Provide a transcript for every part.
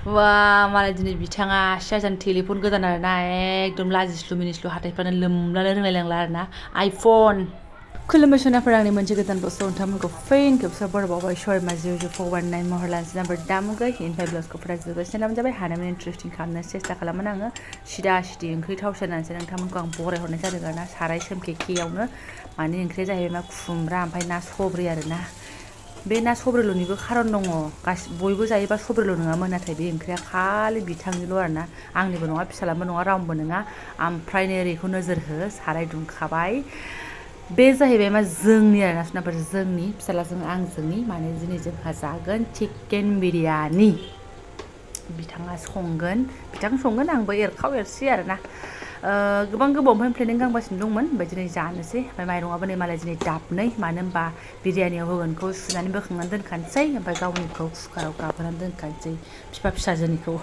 Wah, malah दिनै बिथाङा सियाजों telephone गोदान आरोना एकदम लाजिस्लु मिनिस्लु हाथाइफ्रानो लोमलानो रोंलायलांला आरोना आइफन खुलुमबाय सनाफोर आंनि मोनसे गोदान बस्तु नोंथांमोनखौ फिन खेबसे बरबावबाय शर्मा 00419 महर लानोसै नाम्बार दामुगै इनफाय ब्लाउसखौ फुरा जोबोसिन नाम जाबाय हानायमानि इन्टारेस्टिं खालामनो सेस्था खालामोन आङो सिदा सिदि ओंख्रि थाव सेरनानैसो नोंथांमोनखौ आं बरायहरनाय जादों आरोना साराय सोमखेखेयावनो माने ओंख्रिया जाहैबाय मा खुमब्रा ओमफ्राय ना सब्रि आरोना बे ना सब्रिल'निबो खारन दङ बयबो जायोबा सब्रिल' नङामोन नाथाय बे ओंख्रिया खालि बिथांनिल' आरोना आंनिबो नङा फिसालाबो नङा रावनिबो नङा ओमफ्राय नै ओरैखौ नोजोर हो साराय दुंखाबाय बे जाहैबाय मा जोंनि आरोना सनाफोर जोंनि फिसालाजों आंजोंनि माने दिनै जोंहा जागोन चिकेन बिरियानि बिथाङा संगोन आंबो एरखाव एरसि आरोना गोबां गोबावनिफ्रायनो प्लेनिं गांगासिनो दंमोन ओमफ्राय दिनै जानोसै ओमफ्राय माइरङाबो नै मालाय दिनै दाबनै मानो होनबा बिरियानियाव होगोनखौ सुनानै बोखांनानै दोनखानोसै ओमफ्राय गावनिखौ कुकाराव गाबहोनानै दोनखानोसै बिफा फिसाजोनिखौ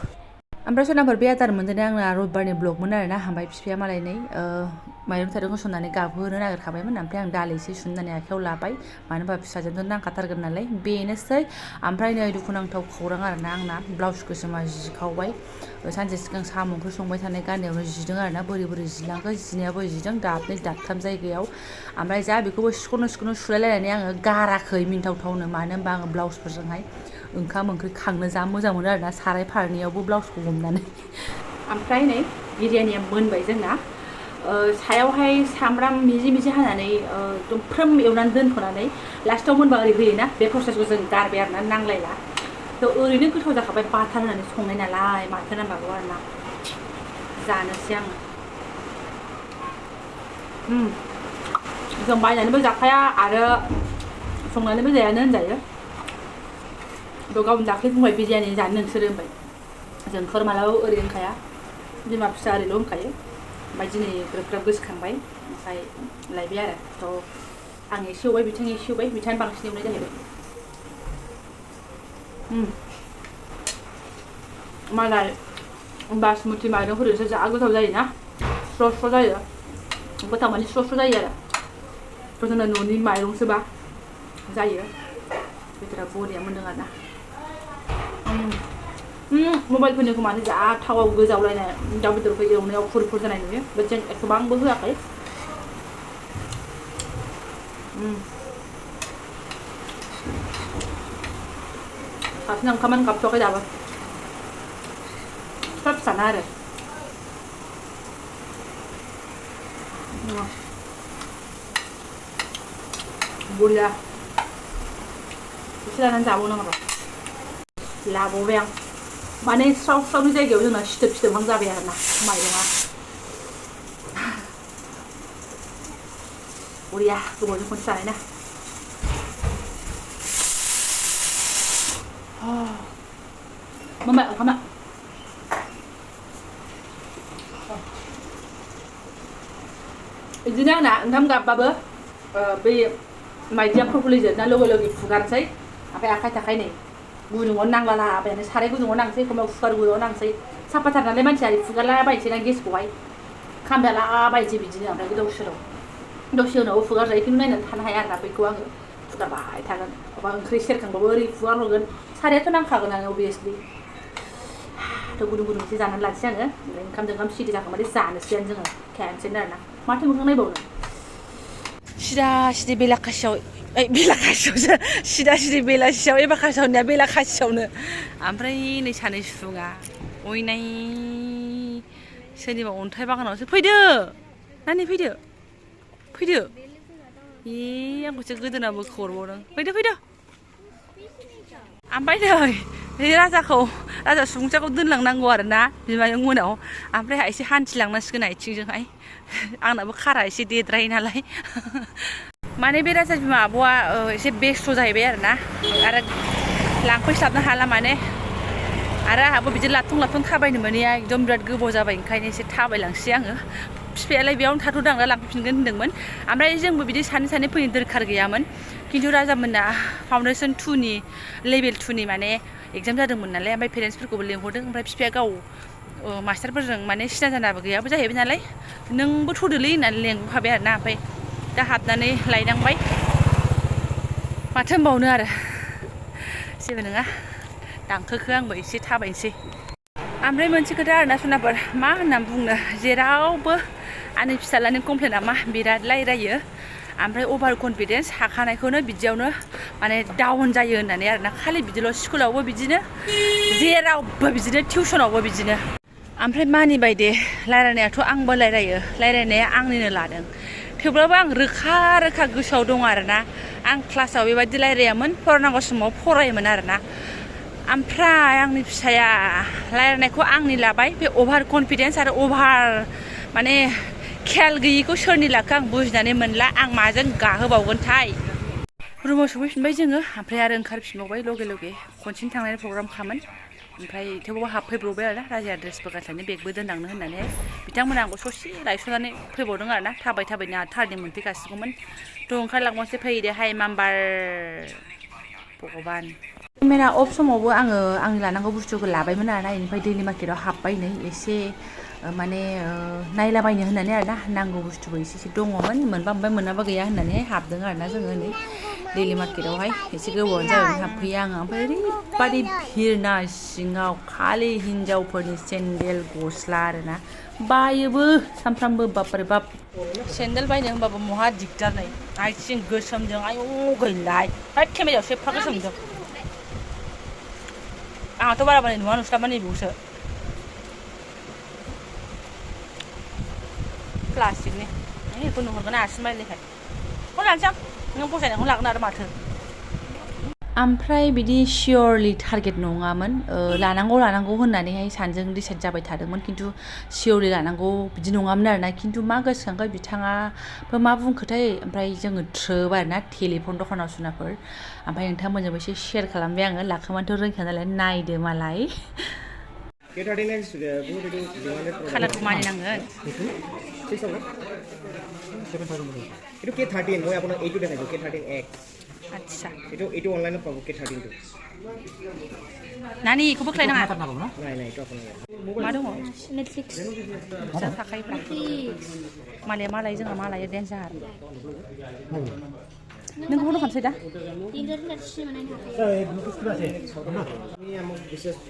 ओमफ्राय सोरनाफोर बे आदार मोनजानाया आंना रबिबारनि ब्लगमोन आरोना ओमफ्राय बिफाया मालाय नै माइरं थाइरं होसननानै गाबहोनो नागिरखाबायमोन ओमफ्राय आं दालि एसे सुनानै आखाइयाव लाबाय मानो होनबा फिसाजोंथ' नांखाथारगोन नालाय बेनोसै ओमफ्राय नै दुखुनांथाव खौरां आरोना आंना ब्लाउस गोसोमा जिखावबाय सानसे सिगां साम' ओंख्रि संबाय थानाय गाननायावनो जिदों आरोना बोरै जिलांखो जिनायाबो जिदों दाबनै दाबथाम जायगायाव ओमफ्राय जा बेखौबो सिख'नो सुलायलायनानै आङो गाराखै मिन्थावथावनो मानो होनबा आङो ब्लाउसफोरजोंहाय ओंखाम ओंख्रि खांनो जा मोजां मोनो आरोना साराय फारनैयावबो ब्लाउसखौ हमनानै ओमफ्राय नै बिरियानिया मोनबाय जोंना सायावहाय सामब्राम मिजि मिजि हानानै एकदम फ्रोम एवनानै दोनथ'नानै लास्टाव मोनबा ओरै होयोना बे प्रसेसखौ जों गारबाय आरोना नांलायला थ' ओरैनो गोथाव जाखाबाय बाथार होनानै संनाय नालाय माथो नांबावगौ आरोना जानोसै आङो जों बायनानैबो जाखाया आरो संनानैबो जायानो होनजायो थ' गावनि दाख्लै बुंबाय बिरियानि जानो नोंसोरो होनबाय जोंफोर मालाबाबो ओरै होनखाया बिमा फिसा ओरैल' होनखायो ओमफ्राय दिनै ग्रोब ग्रोब गोसोखांबाय ओमफ्राय लायबाय आरो थ' आं एसे एवबाय बिथां एसे एवबाय बिथाङा बांसिन एवनाय जाहैबाय मालाय बासमति माइरंफोरजोंसो जा गोथाव जायोना स्र' स्र' जायो गोथाव माने स्र' स्र' जायो आरो थ' जोंना न'नि माइरंसोबा जायो बेदरा बरिया मोनदों आरोना मबाइलफोरनिखौ मानो जा थावाव गोजावलायनाय दाउ बेदरखौ एवनायाव फुर जानाय नुयो बाट जों एसेबांबो होआखै सासेना ओंखामानो गाबथ'वाखै दाबो फिसा फिसाना आरो बरिया एसे लानानै जाबावनांगौ र' लाबावबाय आं माने स्राव स्रावनि जायगायाव जोंना सिथोब सिथोबहां जाबाय आरोना माइरङा बरिया गोबावजों खनसे जानाय ना मोनबाय ओंखामा बिदिनो आंना ओंखाम गाबबाबो बै माइदिया प्रपरलि जोबना लगे फुगारसै ओमफ्राय आखाइ थाखाय नै गुदुङाव नांलालाबायानो साराय गुदुङाव नांसै एखमबा कुकार गुदुङाव नांसै साफाथार नालाय मानसिया फुगारलाबायनोसै ना गेसखौहाय खामजालाबायनोसै बिदिनो ओमफ्राय दसे उनावबो फुगार जायो खिन्थु नायनानै थानो हाया आरोना बैखौ आङो फुगारबाय थागोन अबा ओंख्रि सेरखांबाबो ओरै फुगार हरगोन सारायाथ' नांखागोन आङो अभियासलि थ' गुदुं एसे जानानै लानोसै आङो ओमफ्राय ओंखाम सिदि जाखांबाथाय जानोसैयानो जोङो खेनसेनो आरोना माथो मोखां नायबावनो सिदा सिदि बेलाखासियावसो सिदा सिदि बेलासियाव एबाखासियावनिया बेलाखासियावनो ओमफ्राय नै सानै सुबुङा अयनाय सोरनिबा अन्थाइ बागानावसो फैदो नानि फैदो आंखौसो गोदोनाबो खरबावदों फैदो ओमफ्राय नै राजा सुबुंसाखौ दोनलांनांगौ आरोना बिमायं मोनाव ओमफ्राय एसे हान्थिलांनांसिगोन आथिंजोंहाय आंनाबो खारा एसे देद्रायो नालाय माने बे राजा बिमा आब'आ एसे बेस्थ' जाहैबाय आरोना आरो लांफैस्लाबनो हाला माने आरो आंहाबो बिदि लाथं थाबायनो मोनैया एकदम बिराद गोबाव जाबाय ओंखायनो एसे थाबायलांसै आङो बिफायालाय बेयावनो थाथ'दों आं लांफैफिनगोन होन्दोंमोन ओमफ्राय जोंबो बिदि सानै फैनो दरखार गैयामोन खिन्थु राजामोनना फाउन्डेसन 2नि लेभेल 2नि माने एगजाम जादोंमोन नालाय ओमफ्राय पेरेन्टसफोरखौबो लेंहरदों ओमफ्राय बिफाया गाव मास्टारफोरजों माने सिना जानाबो गैयाबो जाहैबाय नालाय नोंबो थ'दोलै होननानै लेंबोखाबाय आरोना ओमफ्राय दा हाबनानै लायनांबाय माथो होनबावनो आरो जेबो नङा दांखोखो आंबो एसे थाबायनोसै ओमफ्राय मोनसे खोथा आरोना सनाफोर मा होनना बुंनो जेरावबो आंनि फिसाज्लानि कमप्लेना मा बिराद रायरायो ओमफ्राय अभार कनफिडेन्स हाखानायखौनो बिदियावनो माने डाउन जायो होननानै आरोना खालि बिदिल' स्कुलावबो बिदिनो जेरावबो बिदिनो टिउसनावबो बिदिनो ओमफ्राय मानिबाय दे रायरायनायाथ' आंबो रायरायनाया आंनिनो लादों थेवब्लाबो आं रोखा गोसोआव दं आरोना आं क्लासाव बेबायदि रायरायामोन फरायनांगौ समाव फरायोमोन आरोना ओमफ्राय आंनि फिसाया रायरायनायखौ आंनि लाबाय बे अभार कनफिडेन्स आरो अभार माने खेयाल गैयिखौ सोरनि लाखो आं बुजिनानै मोनला आं माजों गाहोबावगोनथाय रुमाव सफैफिनबाय जोङो ओमफ्राय आरो ओंखारफिनबावबाय लगे खनसेनो थांनायनि प्रग्राम खामोन ओमफ्राय थेवबाबो हाबफैब्रबबाय आरोना राजाया ड्रेसबो गानस्लायनो बेगबो दोनलांनो होननानै बिथांमोना आंखौ ससे लायस'नानै फैबावदों आरोना थाबायना थार्डे मोनफैखासिगौमोन थ' ओंखारलांबासो फैदे हाय माम्बार भगबान केमेरा अफ समावबो आङो आंनि लानांगौ बुस्थुखौ लाबायमोन आरोना बेनिफ्राय दैलि मार्केटाव हाबबाय नै एसे माने नायलाबायनो होननानै आरोना नांगौ बुस्थुबो एसे दङमोन मोनबा ओमफ्राय मोनाबा गैया होननानै हाबदों आरोना जोङो नै दैलि मार्केटावहाय एसे गोबावानो जाबायमोन हाबफैयो आङो ओमफ्राय ओरैबादि भिरना सिङाव खालि हिनजावफोरनि सेन्देल गस्ला आरोना बायोबो सानफ्रामबो बापरे बाप सेन्देल बायनो होनबाबो महा दिगदार नै आथिं गोसोमजों आयौ गैलाय होद केमेरायावसो एफा गोसोमजों आंहाथ' बारा नुवा नुस्लाबा नैबेयावसो प्लास्टिकनि बेखौ नुहरगोन आसिम बायलायखाय बेखौ लानोसै आं नों फसायनायखौ लागोन आरो माथो ओमफ्राय बिदि सियरलि टारगेट नङामोन लानांगौ होननानैहाय सानजों डिसाइड जाबाय थादोंमोन खिन्थु सियरलि लानांगौ बिदि नङामोन आरोना खिन्थु मा गोसोखांबाय बिथाङाबो मा बुंखोथाय ओमफ्राय जोङो थ्रोब आरोना टेलिफन दखानाव सुनाफोर ओमफ्राय नोंथांमोनजोंबो एसे शेयार खालामबाय आङो लाखोमानोथ' रोंखाया नालाय नायदो मालाय कालारखौ मानिनांगोन এইটো K13 মই আপোনাক এইটো দেখাইছো K13X আচ্ছা এইটো অনলাইনত পাব K13 টো নানি इखौबो ख्लाय नाङा নাই এইটো আপোনাৰ मा दङ नेटफ्लिक्स जा थाखायोब्रा मालाय जोंहा मालाय डेन्जार नोंखौबो दंखानोसै दा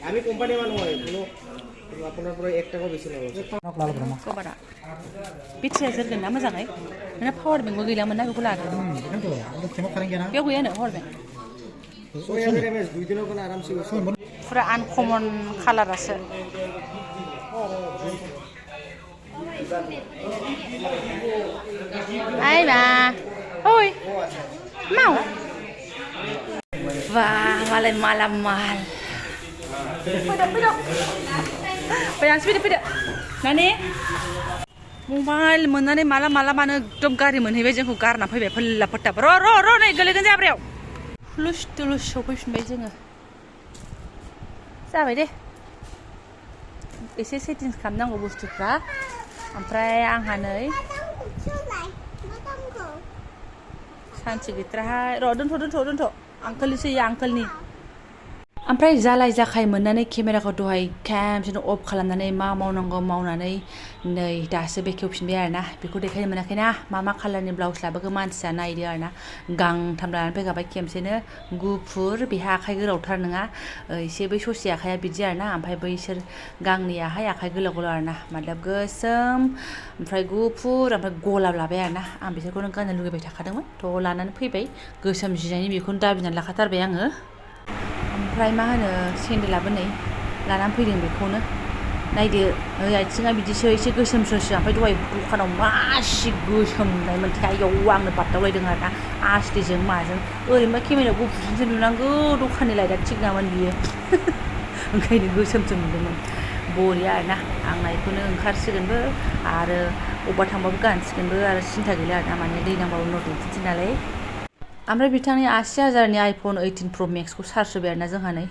আমি কোম্পানি মানুহ হয় কোনো আপোনাৰ পৰা 1 টাকা বেছি নলওঁ कभारा बेट्रिया जोरगोन ना मोजाङै नोंना पावार बेंकबो गैलामोन ना बेखौ लादो बेयाव गैयानो पावार बेंक फुरा आनकमन कालारासो आइमा ओइ माव wah malah mal fैदो नानि मबाइल मोननानै माला मानो एकदम गारि मोनहैबाय जोंखौ गारना फैबाय फोल्ला फोट्टा र' नै गोलैगोन जाब्रायाव हुलुस थुलुस सफैफिनबाय जोङो जाबाय दे एसे सेटिंस खालामनांगौ बुस्थुफ्रा ओमफ्राय आंहा नै सानसे गैथ्राहाय र' दोनथ' आंकोलनिसो आंकोलनि ओमफ्राय जालाय जाखाय मोननानै केमेराखौ दहाय खेमसेनो अफ खालामनानै मा मावनांगौ मावनानै नै दासो बेखेवफिनबाय आरोना बेखौ देखायनो मोनाखैना मा कालारनि ब्लाउस लाबोखो मानसिया नायदो आरोना गांथाम लानानै फैखाबाय खेमसेनो गुफुर बेहा आखाइ गोलावथार नङा एसे बै ससे आखाइया बिदि आरोना ओमफ्राय बैसोर गांनैयाहाय आखाइ गोलाव आरोना मातलाब गोसोम ओमफ्राय गुफुर ओमफ्राय गलाब लाबाय आरोना आं बिसोरखौनो गाननो लुगैबाय थाखादोंमोन थ' लानानै फैबाय गोसोम जिनायनि बेखौनो दाबिनानै लाखाथारबाय आङो ओमफ्राय मा होनो सेन्देलाबो नै लानानै फैदों बेखौनो नायदो आथिङा बिदिसो एसे गोसोमसोसो ओमफ्राय दहाय दखानाव मासि गोसोमनायमोनथाय आयौ आंनो बादावलायदों आरोना आस्थिजों माजों ओरैनोबा केमेरायाव गुफुरजोंसो नुनांगौ दखाननि लाइटआ थिग नङामोन बियो ओंखायनो गोसोमसो नुदोंमोन बरिया आरोना आंना बेखौनो ओंखारसिगोनबो आरो अबेबा थांबाबो गानसिगोनबो आरो सिन्था गैला आरोना माने दै नांबाबो नट इडि नालाय ओमफ्राय बिथांनि 80,000नि आइफन 18 प्र मेक्सखौ चार्ज होबाय आरोना जोंहा नै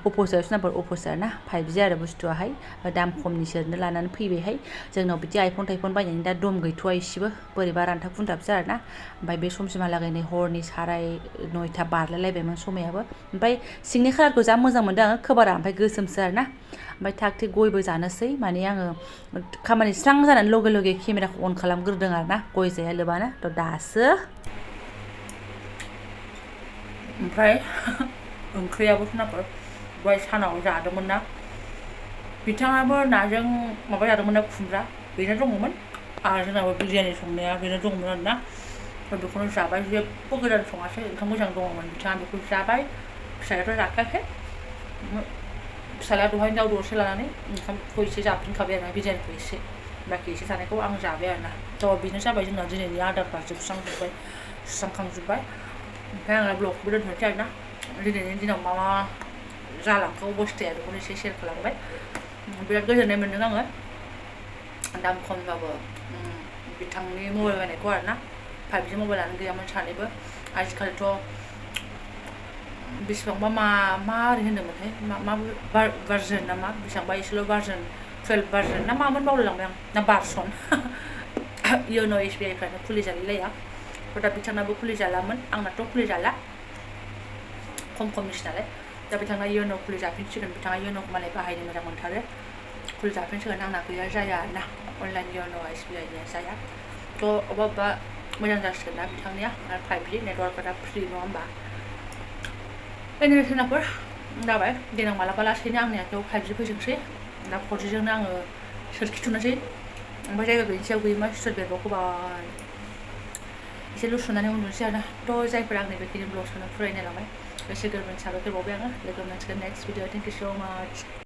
अप'सो नाम्बार अप'सो आरोना 5G आरो बुस्थुआहाय दाम खमनिसोनो लानानै फैबायहाय जोंनाव बिदि आइफन थाइफन बायनायनि दा दम गैथ'आ इसेबो बोरैबा रानथाब खुन्थाबसो आरोना ओमफ्राय बे समसिमहालागै नै हरनि 9:30 बारलायलायबायमोन समायाबो ओमफ्राय सिंनि कालारखौ जा मोजां मोनदों आङो खोबारा ओमफ्राय गोसोमसो आरोना ओमफ्राय थाग थिग गयबो जानोसै माने आङो खामानि स्रां जानानै लगे केमेराखौ अन खालामग्रोदों आरोना गय जाया लोबानो थ' दासो ओमफ्राय ओंख्रियाबो सोनाफोर दहाय सानाव जादोंमोन ना बिथाङाबो नाजों माबा जादोंमोन ना खुमब्रा बेनो दङमोन आरो जोंनाबो बिरियानि संनाया बेनो दङमोन आरोना बेखौनो जाबाय जेबो गोदान सङासै ओंखाम मोजां दङमोन बिथाङा बेखौ जाबाय फिसायाथ' जाखायाखै फिसाला दहाय दाउ दरसे लानानै ओंखामखौ एसे जाफिनखाबाय आरोना बिरियानिखौ एसे बाखि एसे थानायखौ आं जाबाय आरोना थ' बेनो जाबाय जोंना दिनैनि आदारफ्रा जोबस्रांजोब्बाय सुस्रांखांजोब्बाय ओमफ्राय आंना ब्लगखौबो दोनथ'नोसै आरोना दिनैनि दिनाव मा मा जालांखो अबस्थाया बेखौनो एसे शेयार खालामबाय बिराद गोजोननाय मोन्दों आङो दाम खमबाबो बिथांनि मबाइल बायनायखौ आरोना 5G मबाइलानो गैयामोन सानैबो आजिखालिथ' बेसेबांबा मा ओरै होनदोंमोनहाय मा भार्जन ना मा बेसेबांबा एसेल' भार्जन 12 भार्जन ना मामोन बावलायलांबाय आं ना भार्सन इउन' SBI फ्रानो खुलिजालायलाया दा बिथांनाबो खुलिजालामोन आंनाथ' खुलिजाला खमनिसो नालाय दा बिथाङा इउन' खुलिजाफिनसिगोन बिथाङा इउन'खौ मालाय बाहायनो मोजां मोनथारो खुलिजाफिनसिगोन आंना गैया जाया आरोना अनलाइन इउन' SBI निया जाया थ' अबेबा मोजां जासिगोन ना बिथांनिया आरो 5G नेटवार्कआ फ्रि नङा होमबा एनिवे सोनाफोर जाबाय देनां मालाबा लासैनो आंनि आखायाव 5G फैजोबसै दा 4G जोंनो आङो सोरखिथ'नोसै ओमफ्राय जायगा गैयैनि सायाव गैयै मा सुइस बेरबावखोबाल एसे लुसुनानै उन्दुनोसै आरोना थ' जायफोरा आंनि बेखिनि ब्लग्सखौनो फरायनाय लांबाय गोसो गोरबोनि साबायखर बावबाय आङो लोगो मोनसिगोन नेक्स्ट भिडिअ थेंक इउ स' माच